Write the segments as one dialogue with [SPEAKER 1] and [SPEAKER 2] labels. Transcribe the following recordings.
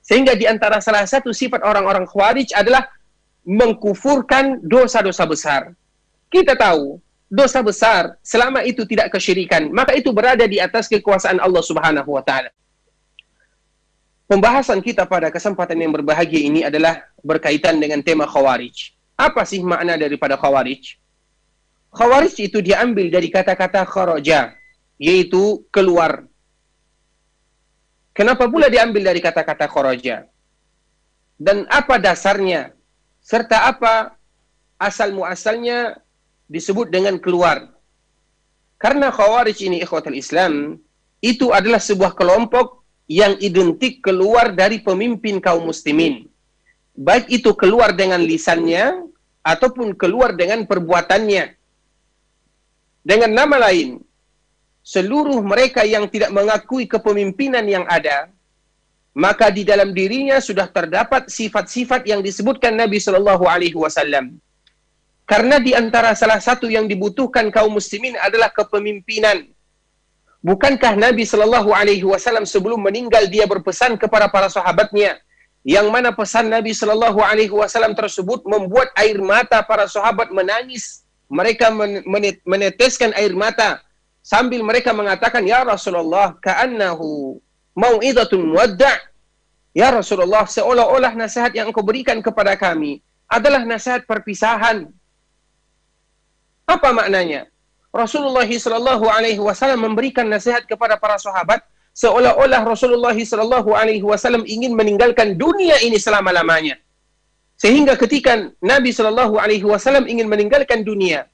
[SPEAKER 1] Sehingga di antara salah satu sifat orang-orang Khawarij adalah mengkufurkan dosa-dosa besar. Kita tahu, dosa besar selama itu tidak kesyirikan, maka itu berada di atas kekuasaan Allah Subhanahu wa taala. Pembahasan kita pada kesempatan yang berbahagia ini adalah berkaitan dengan tema Khawarij. Apa sih makna daripada Khawarij? Khawarij itu diambil dari kata-kata kharaja, yaitu keluar. Kenapa pula diambil dari kata-kata kharaja? Dan apa dasarnya? Serta apa asal-muasalnya disebut dengan keluar? Karena Khawarij ini, ikhwatul Islam, itu adalah sebuah kelompok yang identik keluar dari pemimpin kaum muslimin. Baik itu keluar dengan lisannya, ataupun keluar dengan perbuatannya. Dengan nama lain, seluruh mereka yang tidak mengakui kepemimpinan yang ada, maka di dalam dirinya sudah terdapat sifat-sifat yang disebutkan Nabi Shallallahu Alaihi Wasallam. Karena di antara salah satu yang dibutuhkan kaum muslimin adalah kepemimpinan. Bukankah Nabi Shallallahu Alaihi Wasallam sebelum meninggal dia berpesan kepada para sahabatnya, yang mana pesan Nabi Shallallahu Alaihi Wasallam tersebut membuat air mata para sahabat menangis. Mereka meneteskan air mata sambil mereka mengatakan, ya Rasulullah, ka'annahu mau'idatun muwadda'. Ya Rasulullah, seolah-olah nasihat yang engkau berikan kepada kami adalah nasihat perpisahan. Apa maknanya? Rasulullah Shallallahu Alaihi Wasallam memberikan nasihat kepada para sahabat seolah-olah Rasulullah Shallallahu Alaihi Wasallam ingin meninggalkan dunia ini selama-lamanya. Sehingga ketika Nabi Shallallahu Alaihi Wasallam ingin meninggalkan dunia,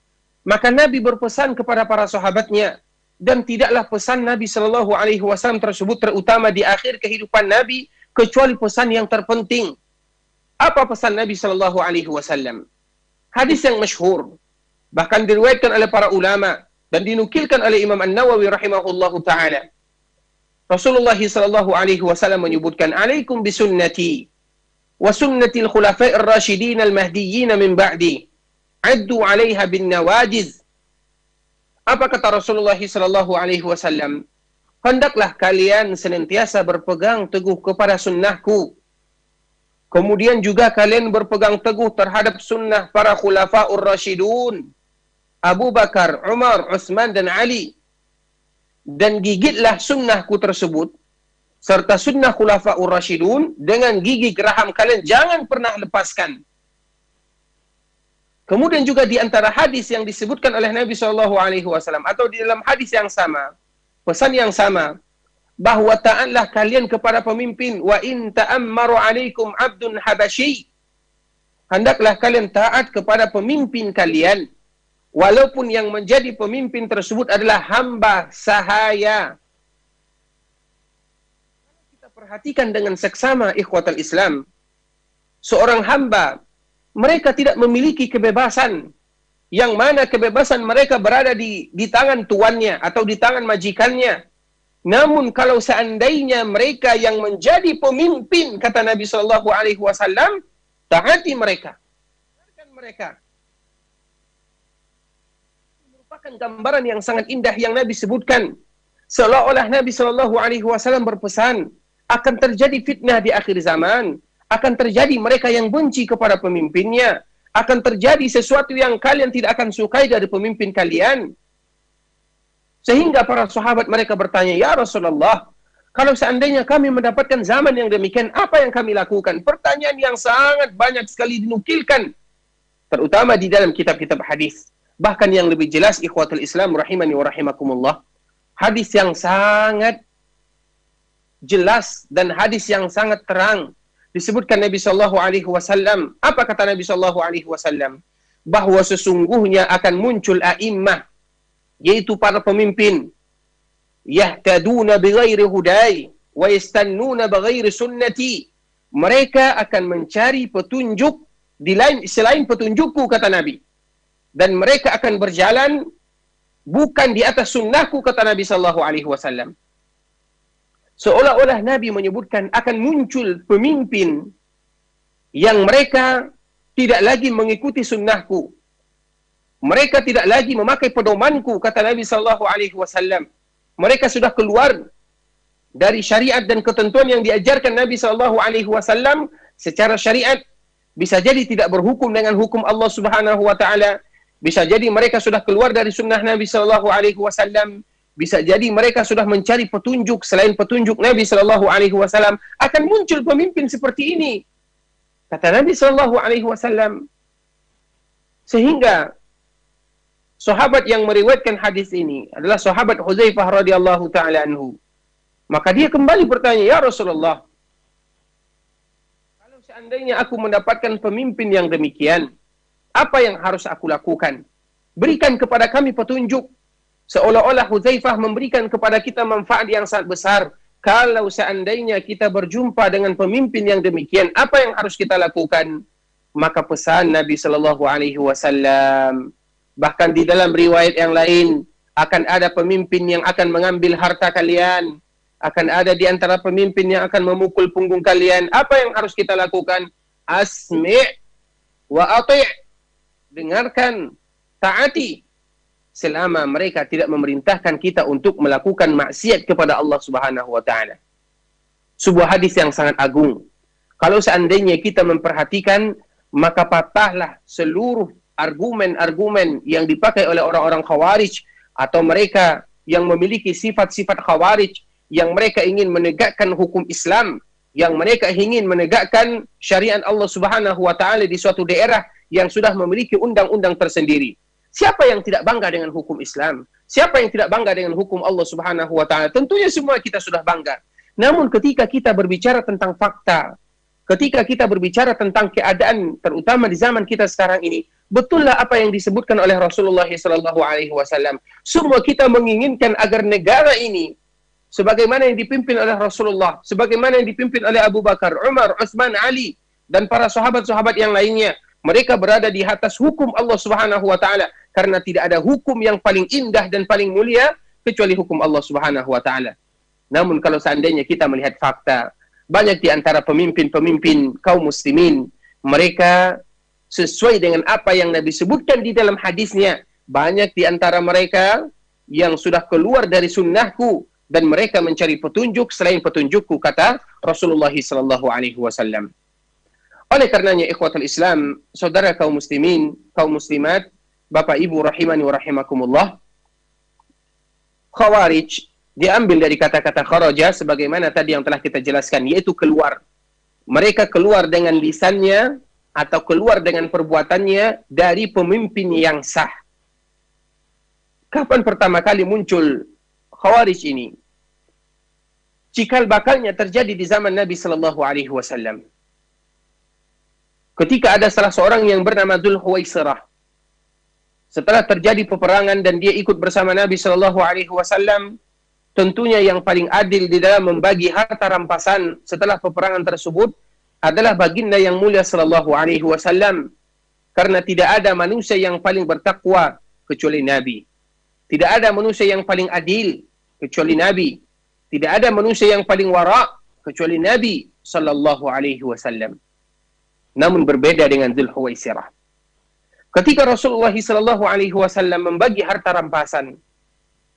[SPEAKER 1] maka Nabi berpesan kepada para sahabatnya, dan tidaklah pesan Nabi Shallallahu Alaihi Wasallam tersebut terutama di akhir kehidupan Nabi, kecuali pesan yang terpenting. Apa pesan Nabi Shallallahu Alaihi Wasallam? Hadis yang masyhur, bahkan diriwayatkan oleh para ulama dan dinukilkan oleh Imam An-Nawawi rahimahullahu taala. Rasulullah sallallahu alaihi wasallam menyebutkan, "Alaikum bisunnati wa sunnatil khulafa'ir rasyidin al-mahdiyyin min ba'di. Addu 'alaiha bin nawajiz." Apa kata Rasulullah sallallahu alaihi wasallam? Hendaklah kalian senantiasa berpegang teguh kepada sunnahku. Kemudian juga kalian berpegang teguh terhadap sunnah para khulafa'ur rasyidun, Abu Bakar, Umar, Utsman, dan Ali. Dan gigitlah sunnahku tersebut, serta sunnah khulafa'ur rasyidun, dengan gigi geraham kalian, jangan pernah lepaskan. Kemudian juga di antara hadis yang disebutkan oleh Nabi SAW, atau di dalam hadis yang sama, pesan yang sama, bahwa taatlah kalian kepada pemimpin, wa in ta'ammaru alaikum abdun habasyi. Hendaklah kalian taat kepada pemimpin kalian, walaupun yang menjadi pemimpin tersebut adalah hamba sahaya. Kita perhatikan dengan seksama, ikhwatal Islam, seorang hamba, mereka tidak memiliki kebebasan, yang mana kebebasan mereka berada di tangan tuannya atau di tangan majikannya. Namun kalau seandainya mereka yang menjadi pemimpin, kata Nabi Shallallahu Alaihi Wasallam, taati mereka, mereka. Merupakan gambaran yang sangat indah yang Nabi sebutkan, seolah-olah Nabi Shallallahu Alaihi Wasallam berpesan akan terjadi fitnah di akhir zaman, akan terjadi mereka yang benci kepada pemimpinnya, akan terjadi sesuatu yang kalian tidak akan sukai dari pemimpin kalian. Sehingga para sahabat mereka bertanya, ya Rasulullah, kalau seandainya kami mendapatkan zaman yang demikian, apa yang kami lakukan? Pertanyaan yang sangat banyak sekali dinukilkan, terutama di dalam kitab-kitab hadis. Bahkan yang lebih jelas, ikhwatul Islam rahimani wa rahimakumullah, hadis yang sangat jelas dan hadis yang sangat terang, disebutkan Nabi Shallallahu Alaihi Wasallam. Apa kata Nabi Shallallahu Alaihi Wasallam? Bahwa sesungguhnya akan muncul a'immah, yaitu para pemimpin, yahtaduna bighairi hudai wa yastannuna bighairi sunnati. Mereka akan mencari petunjuk selain petunjukku, kata Nabi. Dan mereka akan berjalan bukan di atas sunnahku, kata Nabi Sallallahu Alaihi Wasallam. Seolah-olah Nabi menyebutkan akan muncul pemimpin yang mereka tidak lagi mengikuti sunnahku. Mereka tidak lagi memakai pedomanku, kata Nabi Sallallahu Alaihi Wasallam. Mereka sudah keluar dari syariat dan ketentuan yang diajarkan Nabi SAW secara syariat, bisa jadi tidak berhukum dengan hukum Allah Subhanahu wa taala, bisa jadi mereka sudah keluar dari sunnah Nabi SAW, bisa jadi mereka sudah mencari petunjuk selain petunjuk Nabi SAW, akan muncul pemimpin seperti ini, kata Nabi SAW. Sehingga sahabat yang meriwayatkan hadis ini adalah sahabat Hudzaifah radhiyallahu taala anhu. Maka dia kembali bertanya, "Ya Rasulullah, kalau seandainya aku mendapatkan pemimpin yang demikian, apa yang harus aku lakukan? Berikan kepada kami petunjuk." Seolah-olah Hudzaifah memberikan kepada kita manfaat yang sangat besar. Kalau seandainya kita berjumpa dengan pemimpin yang demikian, apa yang harus kita lakukan? Maka pesan Nabi sallallahu alaihi wasallam, bahkan di dalam riwayat yang lain, akan ada pemimpin yang akan mengambil harta kalian, akan ada di antara pemimpin yang akan memukul punggung kalian. Apa yang harus kita lakukan? Asmi' wa ati'. Dengarkan, taati, selama mereka tidak memerintahkan kita untuk melakukan maksiat kepada Allah Subhanahu wa taala. Sebuah hadis yang sangat agung. Kalau seandainya kita memperhatikan, maka patahlah seluruh argumen-argumen yang dipakai oleh orang-orang Khawarij atau mereka yang memiliki sifat-sifat Khawarij, yang mereka ingin menegakkan hukum Islam, yang mereka ingin menegakkan syariat Allah Subhanahu wa taala di suatu daerah yang sudah memiliki undang-undang tersendiri. Siapa yang tidak bangga dengan hukum Islam? Siapa yang tidak bangga dengan hukum Allah Subhanahu wa taala? Tentunya semua kita sudah bangga. Namun ketika kita berbicara tentang fakta, ketika kita berbicara tentang keadaan terutama di zaman kita sekarang ini, betullah apa yang disebutkan oleh Rasulullah SAW. Semua kita menginginkan agar negara ini sebagaimana yang dipimpin oleh Rasulullah, sebagaimana yang dipimpin oleh Abu Bakar, Umar, Utsman, Ali, dan para sahabat-sahabat yang lainnya, mereka berada di atas hukum Allah Subhanahu wa taala, karena tidak ada hukum yang paling indah dan paling mulia kecuali hukum Allah Subhanahu wa taala. Namun kalau seandainya kita melihat fakta, banyak di antara pemimpin-pemimpin kaum muslimin, mereka sesuai dengan apa yang Nabi sebutkan di dalam hadisnya, banyak di antara mereka yang sudah keluar dari sunnahku dan mereka mencari petunjuk selain petunjukku, kata Rasulullah sallallahu alaihi wasallam. Oleh karenanya ikhwatul Islam, saudara kaum muslimin, kaum muslimat, Bapak Ibu rahimani wa rahimakumullah, Khawarij diambil dari kata-kata kharaja sebagaimana tadi yang telah kita jelaskan, yaitu keluar. Mereka keluar dengan lisannya atau keluar dengan perbuatannya dari pemimpin yang sah. Kapan pertama kali muncul Khawarij ini? Cikal bakalnya terjadi di zaman Nabi sallallahu alaihi wasallam. Ketika ada salah seorang yang bernama Dzul Khuwaisirah, setelah terjadi peperangan dan dia ikut bersama Nabi sallallahu alaihi wasallam, tentunya yang paling adil di dalam membagi harta rampasan setelah peperangan tersebut adalah baginda yang mulia sallallahu alaihi wasallam, karena tidak ada manusia yang paling bertakwa kecuali Nabi. Tidak ada manusia yang paling adil kecuali Nabi. Tidak ada manusia yang paling wara kecuali Nabi sallallahu alaihi wasallam. Namun berbeda dengan Dzul Khuwaisirah. Ketika Rasulullah sallallahu alaihi wasallam membagi harta rampasan,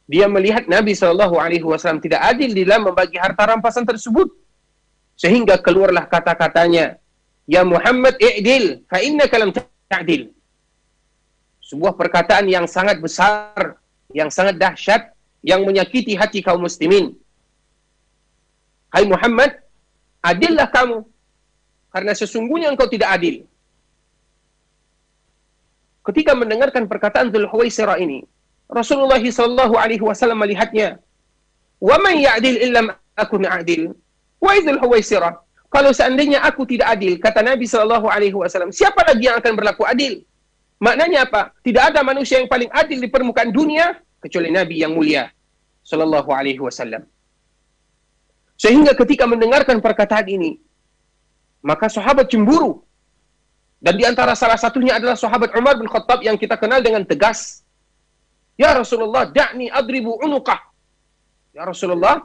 [SPEAKER 1] dia melihat Nabi sallallahu alaihi wasallam tidak adil di dalam membagi harta rampasan tersebut, sehingga keluarlah kata-katanya, "Ya Muhammad, i'dil fa innaka lam ta'dil." Sebuah perkataan yang sangat besar, yang sangat dahsyat, yang menyakiti hati kaum muslimin. Hai Muhammad, adillah kamu, karena sesungguhnya engkau tidak adil. Ketika mendengarkan perkataan Dzul Khuwaisirah ini, Rasulullah SAW melihatnya. Wa man ya'dil illam akun adil. Wahai Dzul Khuwaisirah, kalau seandainya aku tidak adil, kata Nabi SAW, siapa lagi yang akan berlaku adil? Maknanya apa? Tidak ada manusia yang paling adil di permukaan dunia kecuali Nabi yang mulia sallallahu alaihi wasallam. Sehingga ketika mendengarkan perkataan ini, maka sahabat cemburu. Dan di antara salah satunya adalah sahabat Umar bin Khattab yang kita kenal dengan tegas. Ya Rasulullah, da'ni adribu unuqah. Ya Rasulullah,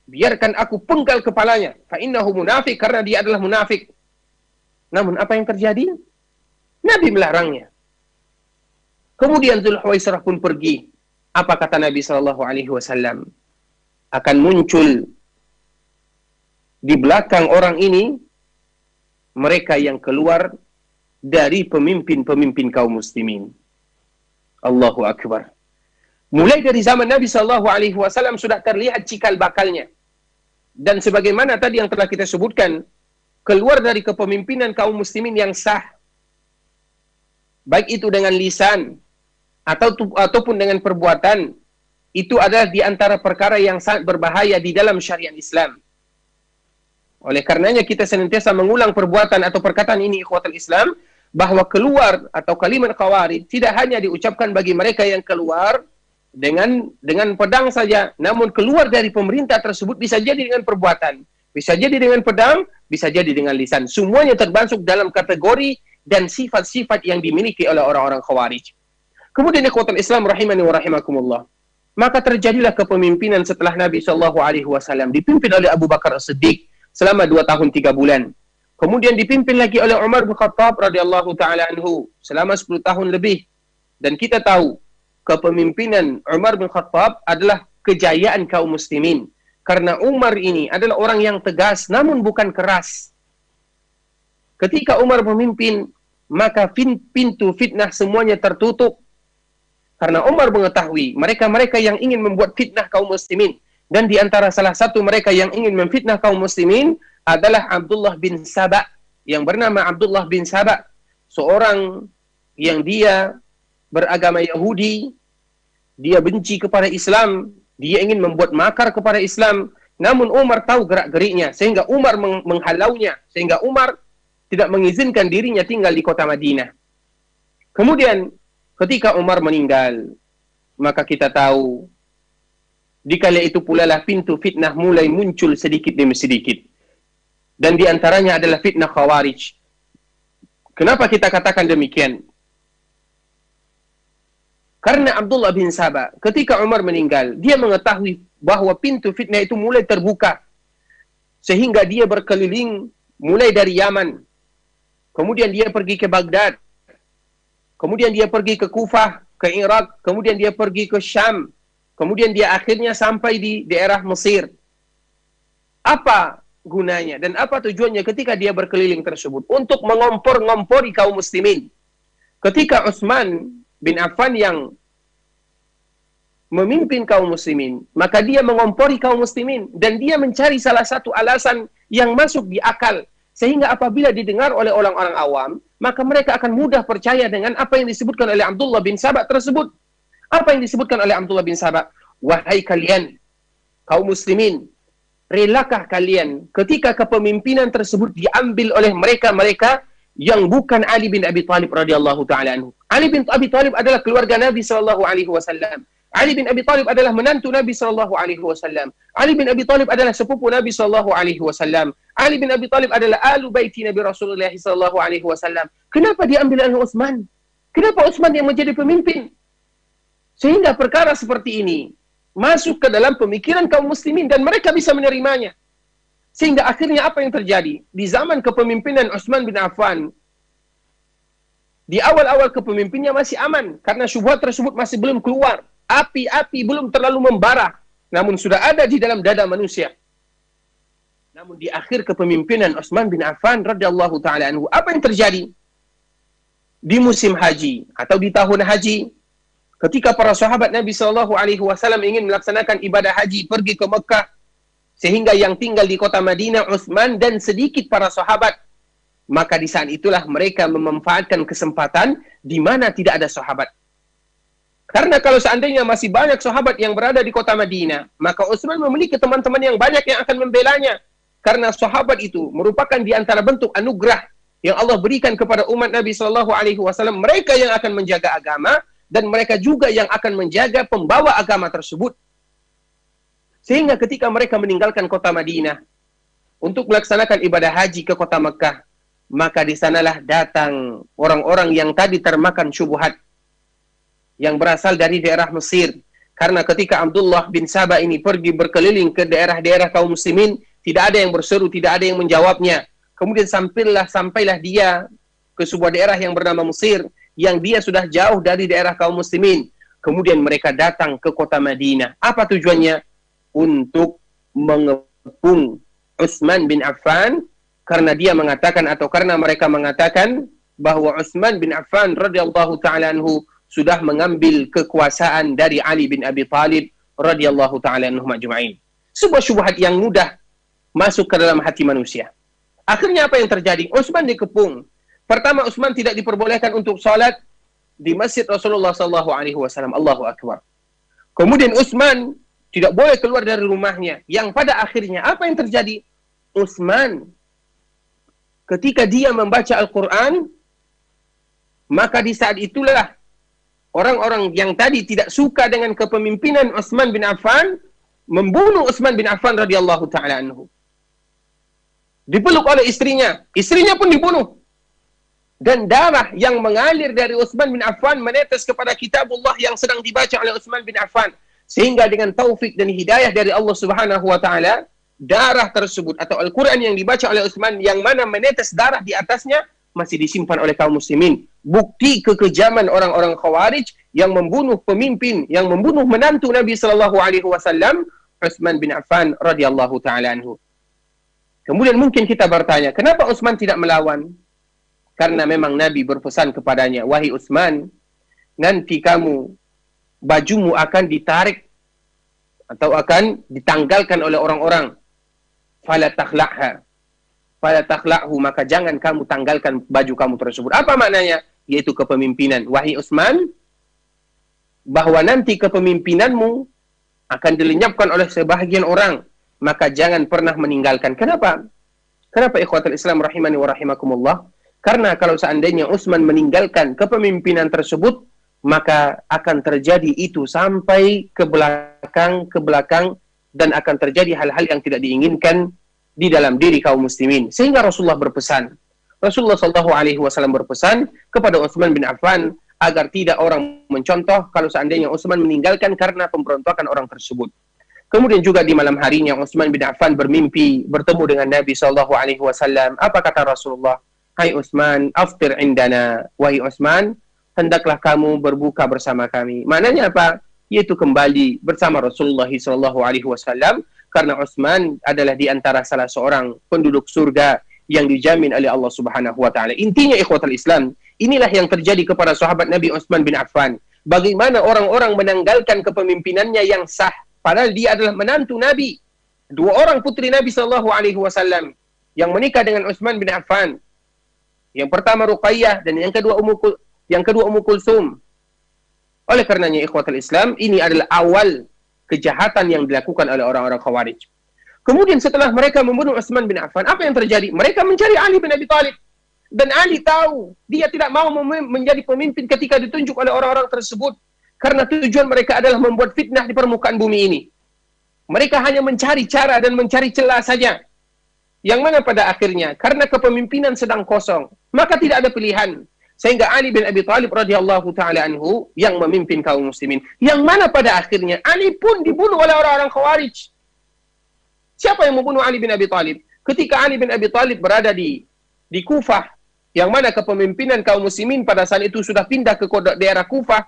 [SPEAKER 1] biarkan aku penggal kepalanya. Fa innahu munafik, karena dia adalah munafik. Namun apa yang terjadi? Nabi melarangnya. Kemudian Dzul Khuwaisirah pun pergi. Apa kata Nabi sallallahu alaihi wasallam? Akan muncul di belakang orang ini mereka yang keluar dari pemimpin-pemimpin kaum muslimin. Allahu Akbar. Mulai dari zaman Nabi SAW sudah terlihat cikal bakalnya. Dan sebagaimana tadi yang telah kita sebutkan, keluar dari kepemimpinan kaum muslimin yang sah, baik itu dengan lisan ataupun dengan perbuatan, itu adalah di antara perkara yang sangat berbahaya di dalam syariat Islam. Oleh karenanya kita senantiasa mengulang perbuatan atau perkataan ini, ikhwatul Islam, bahwa keluar atau kalimat khawarij tidak hanya diucapkan bagi mereka yang keluar dengan pedang saja, namun keluar dari pemerintah tersebut bisa jadi dengan perbuatan, bisa jadi dengan pedang, bisa jadi dengan lisan. Semuanya termasuk dalam kategori dan sifat-sifat yang dimiliki oleh orang-orang khawarij. Kemudian ikhwatul Islam rahimani wa rahimakumullah, maka terjadilah kepemimpinan setelah Nabi SAW dipimpin oleh Abu Bakar As-Siddiq selama 2 tahun 3 bulan. Kemudian dipimpin lagi oleh Umar bin Khattab radhiyallahu taala anhu selama 10 tahun lebih. Dan kita tahu kepemimpinan Umar bin Khattab adalah kejayaan kaum muslimin. Karena Umar ini adalah orang yang tegas namun bukan keras. Ketika Umar memimpin, maka pintu fitnah semuanya tertutup. Karena Umar mengetahui mereka-mereka yang ingin membuat fitnah kaum muslimin. Dan di antara salah satu mereka yang ingin memfitnah kaum muslimin adalah Abdullah bin Saba, yang bernama Abdullah bin Saba, seorang yang dia beragama Yahudi, dia benci kepada Islam, dia ingin membuat makar kepada Islam, namun Umar tahu gerak-geriknya, sehingga Umar menghalaunya, sehingga Umar tidak mengizinkan dirinya tinggal di kota Madinah. Kemudian ketika Umar meninggal, maka kita tahu di kala itu pula lah pintu fitnah mulai muncul sedikit demi sedikit. Dan di antaranya adalah fitnah khawarij. Kenapa kita katakan demikian? Karena Abdullah bin Saba, ketika Umar meninggal, dia mengetahui bahwa pintu fitnah itu mulai terbuka. Sehingga dia berkeliling mulai dari Yaman. Kemudian dia pergi ke Baghdad. Kemudian dia pergi ke Kufah, ke Irak. Kemudian dia pergi ke Syam. Kemudian dia akhirnya sampai di daerah Mesir. Apa gunanya dan apa tujuannya ketika dia berkeliling tersebut? Untuk mengompor-ngompori kaum muslimin. Ketika Utsman bin Affan yang memimpin kaum muslimin, maka dia mengompori kaum muslimin dan dia mencari salah satu alasan yang masuk di akal, sehingga apabila didengar oleh orang-orang awam, maka mereka akan mudah percaya dengan apa yang disebutkan oleh Abdullah bin Saba tersebut. Apa yang disebutkan oleh Abdullah bin Saba? Wahai kalian kaum muslimin, relakah kalian ketika kepemimpinan tersebut diambil oleh mereka-mereka yang bukan Ali bin Abi Thalib radhiyallahu taala anhu? Ali bin Abi Thalib adalah keluarga Nabi sallallahu alaihi wasallam. Ali bin Abi Thalib adalah menantu Nabi sallallahu alaihi wasallam. Ali bin Abi Thalib adalah sepupu Nabi sallallahu alaihi wasallam. Ali bin Abi Thalib adalah ahlu baiti Nabi Rasulullah sallallahu alaihi wasallam. Kenapa diambil oleh Utsman? Kenapa Utsman yang menjadi pemimpin? Sehingga perkara seperti ini masuk ke dalam pemikiran kaum muslimin dan mereka bisa menerimanya. Sehingga akhirnya apa yang terjadi? Di zaman kepemimpinan Utsman bin Affan, di awal-awal kepemimpinannya masih aman karena syubhat tersebut masih belum keluar. Api-api belum terlalu membara, namun sudah ada di dalam dada manusia. Namun di akhir kepemimpinan Utsman bin Affan radhiyallahu taala anhu, apa yang terjadi? Di musim haji atau di tahun haji, ketika para sahabat Nabi sallallahu alaihi wasallam ingin melaksanakan ibadah haji pergi ke Mekah, sehingga yang tinggal di kota Madinah Utsman dan sedikit para sahabat, maka di saat itulah mereka memanfaatkan kesempatan di mana tidak ada sahabat. Karena kalau seandainya masih banyak sahabat yang berada di kota Madinah, maka Utsman memiliki teman-teman yang banyak yang akan membelanya. Karena sahabat itu merupakan di antara bentuk anugerah yang Allah berikan kepada umat Nabi sallallahu alaihi wasallam, mereka yang akan menjaga agama dan mereka juga yang akan menjaga pembawa agama tersebut. Sehingga ketika mereka meninggalkan kota Madinah untuk melaksanakan ibadah haji ke kota Mekah, maka di sanalah datang orang-orang yang tadi termakan syubhat yang berasal dari daerah Mesir. Karena ketika Abdullah bin Saba ini pergi berkeliling ke daerah-daerah kaum muslimin, tidak ada yang berseru, tidak ada yang menjawabnya. Kemudian sampailah dia ke sebuah daerah yang bernama Mesir, yang dia sudah jauh dari daerah kaum muslimin. Kemudian mereka datang ke kota Madinah. Apa tujuannya? Untuk mengepung Utsman bin Affan karena dia mengatakan atau karena mereka mengatakan bahwa Utsman bin Affan radhiyallahu taala anhu sudah mengambil kekuasaan dari Ali bin Abi Thalib radhiyallahu taala anhu majma'in. Sebuah syubhat yang mudah masuk ke dalam hati manusia. Akhirnya apa yang terjadi? Utsman dikepung. Pertama, Utsman tidak diperbolehkan untuk salat di Masjid Rasulullah sallallahu alaihi wasallam. Allahu akbar. Kemudian Utsman tidak boleh keluar dari rumahnya. Yang pada akhirnya apa yang terjadi? Utsman ketika dia membaca Al-Quran, maka di saat itulah orang-orang yang tadi tidak suka dengan kepemimpinan Utsman bin Affan membunuh Utsman bin Affan radhiyallahu taala anhu. Dipeluk oleh istrinya. Istrinya pun dibunuh. Dan darah yang mengalir dari Utsman bin Affan menetes kepada kitabullah yang sedang dibaca oleh Utsman bin Affan. Sehingga dengan taufik dan hidayah dari Allah Subhanahu wa taala, darah tersebut atau Al-Quran yang dibaca oleh Utsman yang mana menetes darah di atasnya masih disimpan oleh kaum muslimin. Bukti kekejaman orang-orang Khawarij yang membunuh pemimpin, yang membunuh menantu Nabi sallallahu alaihi wasallam, Utsman bin Affan radhiyallahu taala anhu. Kemudian mungkin kita bertanya, kenapa Utsman tidak melawan? Karena memang Nabi berpesan kepadanya, wahai Utsman, nanti kamu bajumu akan ditarik atau akan ditanggalkan oleh orang-orang. Fala takhla'ha. Fala takhla'hu, maka jangan kamu tanggalkan baju kamu tersebut. Apa maknanya? Yaitu kepemimpinan. Wahai Utsman, bahwa nanti kepemimpinanmu akan dilenyapkan oleh sebahagian orang, maka jangan pernah meninggalkan. Kenapa? Kenapa ikhwatul Islam rahimani wa rahimakumullah? Karena kalau seandainya Utsman meninggalkan kepemimpinan tersebut, maka akan terjadi itu sampai ke belakang, dan akan terjadi hal-hal yang tidak diinginkan di dalam diri kaum muslimin. Sehingga Rasulullah berpesan, Rasulullah SAW berpesan kepada Utsman bin Affan agar tidak orang mencontoh kalau seandainya Utsman meninggalkan karena pemberontakan orang tersebut. Kemudian juga di malam harinya Utsman bin Affan bermimpi bertemu dengan Nabi SAW. Apa kata Rasulullah? Hai Utsman, aftir indana. Wahai Utsman, hendaklah kamu berbuka bersama kami. Maknanya apa? Yaitu kembali bersama Rasulullah SAW, karena Utsman adalah di antara salah seorang penduduk surga yang dijamin oleh Allah Subhanahu wa taala. Intinya ikhwatul Islam, inilah yang terjadi kepada sahabat Nabi Utsman bin Affan. Bagaimana orang-orang menanggalkan kepemimpinannya yang sah, padahal dia adalah menantu Nabi. Dua orang putri Nabi SAW yang menikah dengan Utsman bin Affan. Yang pertama Ruqayyah dan yang kedua Ummu Kulsum. Oleh karenanya ikhwatul Islam, ini adalah awal kejahatan yang dilakukan oleh orang-orang Khawarij. Kemudian setelah mereka membunuh Utsman bin Affan, apa yang terjadi? Mereka mencari Ali bin Abi Thalib. Dan Ali tahu dia tidak mau menjadi pemimpin ketika ditunjuk oleh orang-orang tersebut. Karena tujuan mereka adalah membuat fitnah di permukaan bumi ini. Mereka hanya mencari cara dan mencari celah saja. Yang mana pada akhirnya, karena kepemimpinan sedang kosong, maka tidak ada pilihan. Sehingga Ali bin Abi Thalib radhiyallahu ta'ala anhu yang memimpin kaum muslimin. Yang mana pada akhirnya, Ali pun dibunuh oleh orang-orang Khawarij. Siapa yang membunuh Ali bin Abi Thalib? Ketika Ali bin Abi Thalib berada di Kufah, yang mana kepemimpinan kaum muslimin pada saat itu sudah pindah ke daerah Kufah,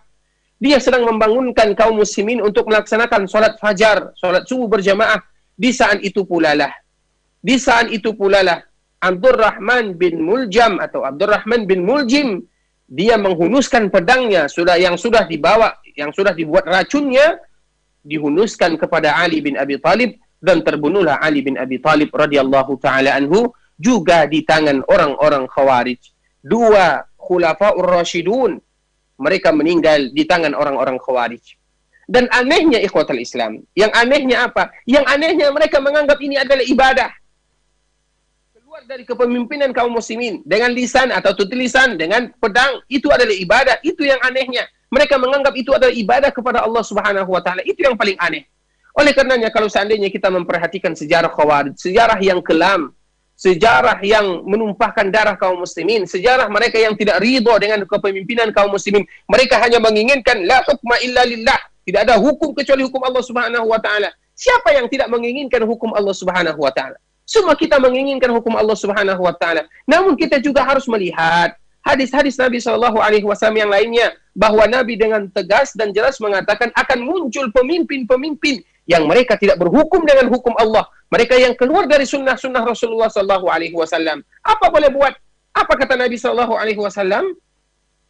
[SPEAKER 1] dia sedang membangunkan kaum muslimin untuk melaksanakan sholat fajar, sholat subuh berjamaah. Di saat itu pula lah Abdurrahman bin Muljam atau Abdurrahman bin Muljim, dia menghunuskan pedangnya yang sudah dibuat racunnya, dihunuskan kepada Ali bin Abi Thalib, dan terbunuhlah Ali bin Abi Thalib radhiyallahu taala anhu juga di tangan orang-orang Khawarij. Dua khulafaur rasyidun, mereka meninggal di tangan orang-orang Khawarij. Dan anehnya ikhwatul Islam, yang anehnya apa? Yang anehnya mereka menganggap ini adalah ibadah. Keluar dari kepemimpinan kaum muslimin dengan lisan atau tulisan dengan pedang, itu adalah ibadah. Itu yang anehnya. Mereka menganggap itu adalah ibadah kepada Allah Subhanahu wa taala. Itu yang paling aneh. Oleh karenanya kalau seandainya kita memperhatikan sejarah Khawarij, sejarah yang kelam, sejarah yang menumpahkan darah kaum muslimin, sejarah mereka yang tidak ridho dengan kepemimpinan kaum muslimin, mereka hanya menginginkan la hukma illa lillah, tidak ada hukum kecuali hukum Allah Subhanahu wa taala. Siapa yang tidak menginginkan hukum Allah Subhanahu wa taala? Semua kita menginginkan hukum Allah Subhanahu wa taala. Namun kita juga harus melihat hadis-hadis Nabi SAW yang lainnya, bahwa Nabi dengan tegas dan jelas mengatakan akan muncul pemimpin-pemimpin yang mereka tidak berhukum dengan hukum Allah, mereka yang keluar dari sunnah-sunnah Rasulullah sallallahu alaihi wasallam. Apa boleh buat? Apa kata Nabi sallallahu alaihi wasallam?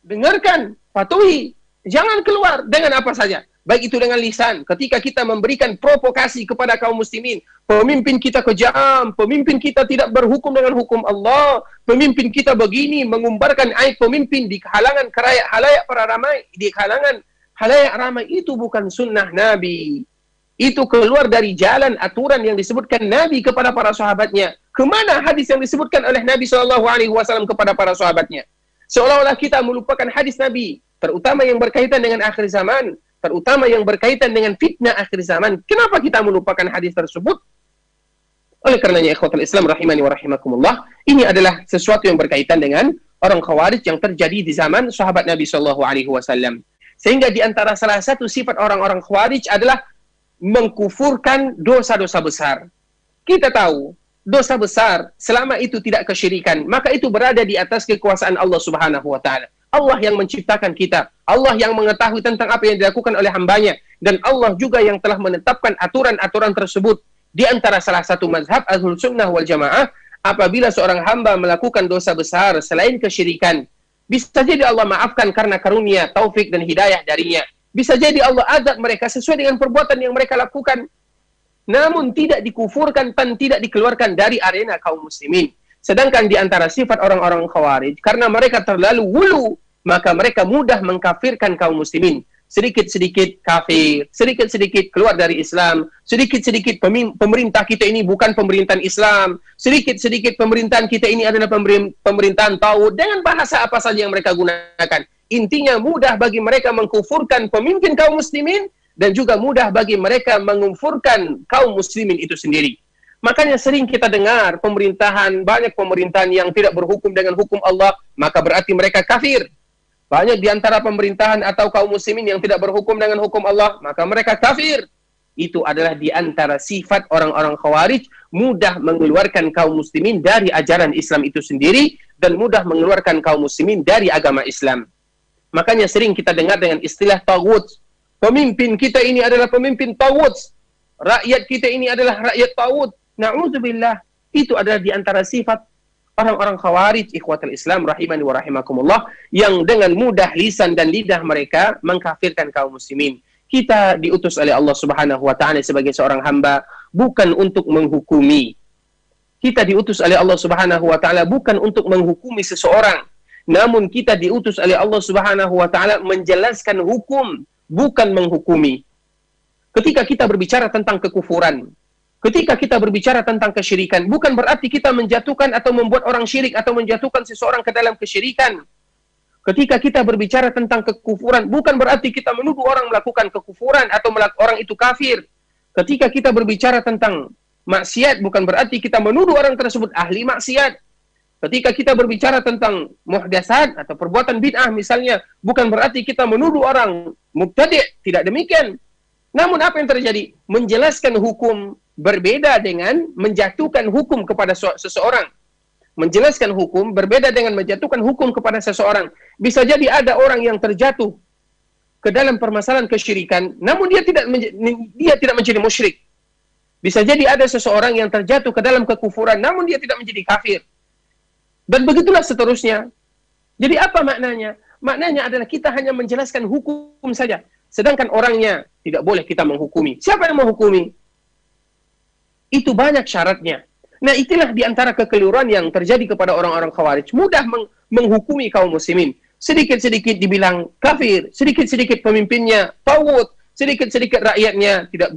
[SPEAKER 1] Dengarkan, patuhi, jangan keluar dengan apa saja. Baik itu dengan lisan, ketika kita memberikan provokasi kepada kaum muslimin, pemimpin kita kejam, pemimpin kita tidak berhukum dengan hukum Allah, pemimpin kita begini, mengumbarkan aib pemimpin di kalangan halayak para ramai, di kalangan halayak ramai, itu bukan sunnah Nabi. Itu keluar dari jalan aturan yang disebutkan Nabi kepada para sahabatnya. Kemana hadis yang disebutkan oleh Nabi SAW kepada para sahabatnya? Seolah-olah kita melupakan hadis Nabi, terutama yang berkaitan dengan akhir zaman, terutama yang berkaitan dengan fitnah akhir zaman. Kenapa kita melupakan hadis tersebut? Oleh karenanya, ikhwatul Islam rahimani wa rahimakumullah, ini adalah sesuatu yang berkaitan dengan orang Khawarij yang terjadi di zaman sahabat Nabi SAW. Sehingga di antara salah satu sifat orang-orang Khawarij adalah mengkufurkan dosa-dosa besar. Kita tahu, dosa besar selama itu tidak kesyirikan, maka itu berada di atas kekuasaan Allah Subhanahu wa taala. Allah yang menciptakan kita, Allah yang mengetahui tentang apa yang dilakukan oleh hambanya, dan Allah juga yang telah menetapkan aturan-aturan tersebut. Di antara salah satu mazhab Ahlus Sunnah wal Jamaah, apabila seorang hamba melakukan dosa besar selain kesyirikan, bisa jadi Allah maafkan karena karunia, taufik dan hidayah darinya. Bisa jadi Allah azab mereka sesuai dengan perbuatan yang mereka lakukan, namun tidak dikufurkan dan tidak dikeluarkan dari arena kaum muslimin. Sedangkan di antara sifat orang-orang Khawarij, karena mereka terlalu wulu, maka mereka mudah mengkafirkan kaum muslimin. Sedikit-sedikit kafir, sedikit-sedikit keluar dari Islam, sedikit-sedikit pemerintah kita ini bukan pemerintahan Islam, sedikit-sedikit pemerintahan kita ini adalah pemerintahan taghut, dengan bahasa apa saja yang mereka gunakan. Intinya mudah bagi mereka mengkufurkan pemimpin kaum muslimin, dan juga mudah bagi mereka mengkufurkan kaum muslimin itu sendiri. Makanya sering kita dengar banyak pemerintahan yang tidak berhukum dengan hukum Allah, maka berarti mereka kafir. Banyak di antara pemerintahan atau kaum muslimin yang tidak berhukum dengan hukum Allah, maka mereka kafir. Itu adalah di antara sifat orang-orang Khawarij, mudah mengeluarkan kaum muslimin dari ajaran Islam itu sendiri, dan mudah mengeluarkan kaum muslimin dari agama Islam. Makanya sering kita dengar dengan istilah taghut. Pemimpin kita ini adalah pemimpin taghut. Rakyat kita ini adalah rakyat taghut. Na'udzubillah. Itu adalah di antara sifat orang-orang Khawarij, ikhwatul Islam rahimani wa rahimakumullah, yang dengan mudah lisan dan lidah mereka mengkafirkan kaum muslimin. Kita diutus oleh Allah Subhanahu wa taala sebagai seorang hamba bukan untuk menghukumi. Kita diutus oleh Allah Subhanahu wa taala bukan untuk menghukumi seseorang, namun kita diutus oleh Allah Subhanahu wa taala menjelaskan hukum, bukan menghukumi. Ketika kita berbicara tentang kekufuran, ketika kita berbicara tentang kesyirikan, bukan berarti kita menjatuhkan atau membuat orang syirik atau menjatuhkan seseorang ke dalam kesyirikan. Ketika kita berbicara tentang kekufuran, bukan berarti kita menuduh orang melakukan kekufuran atau orang itu kafir. Ketika kita berbicara tentang maksiat, bukan berarti kita menuduh orang tersebut ahli maksiat. Ketika kita berbicara tentang muhdasat atau perbuatan bid'ah misalnya, bukan berarti kita menuduh orang mubtadi', tidak demikian. Namun apa yang terjadi? Menjelaskan hukum berbeda dengan menjatuhkan hukum kepada seseorang. Menjelaskan hukum berbeda dengan menjatuhkan hukum kepada seseorang. Bisa jadi ada orang yang terjatuh ke dalam permasalahan kesyirikan, namun dia tidak menjadi musyrik. Bisa jadi ada seseorang yang terjatuh ke dalam kekufuran, namun dia tidak menjadi kafir. Dan begitulah seterusnya. Jadi apa maknanya? Maknanya adalah kita hanya menjelaskan hukum saja. Sedangkan orangnya tidak boleh kita menghukumi. Siapa yang menghukumi? Itu banyak syaratnya. Nah, itulah di antara kekeliruan yang terjadi kepada orang-orang Khawarij. Mudah menghukumi kaum muslimin. Sedikit-sedikit dibilang kafir, sedikit-sedikit pemimpinnya taghut, sedikit-sedikit rakyatnya tidak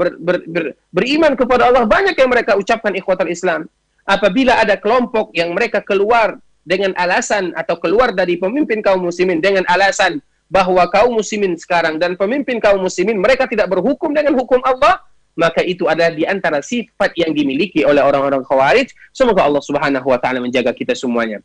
[SPEAKER 1] beriman kepada Allah. Banyak yang mereka ucapkan ikhwatul Islam. Apabila ada kelompok yang mereka keluar dengan alasan atau keluar dari pemimpin kaum muslimin dengan alasan bahwa kaum muslimin sekarang dan pemimpin kaum muslimin mereka tidak berhukum dengan hukum Allah, maka itu adalah di antara sifat yang dimiliki oleh orang-orang Khawarij. Semoga Allah Subhanahu wa taala menjaga kita semuanya.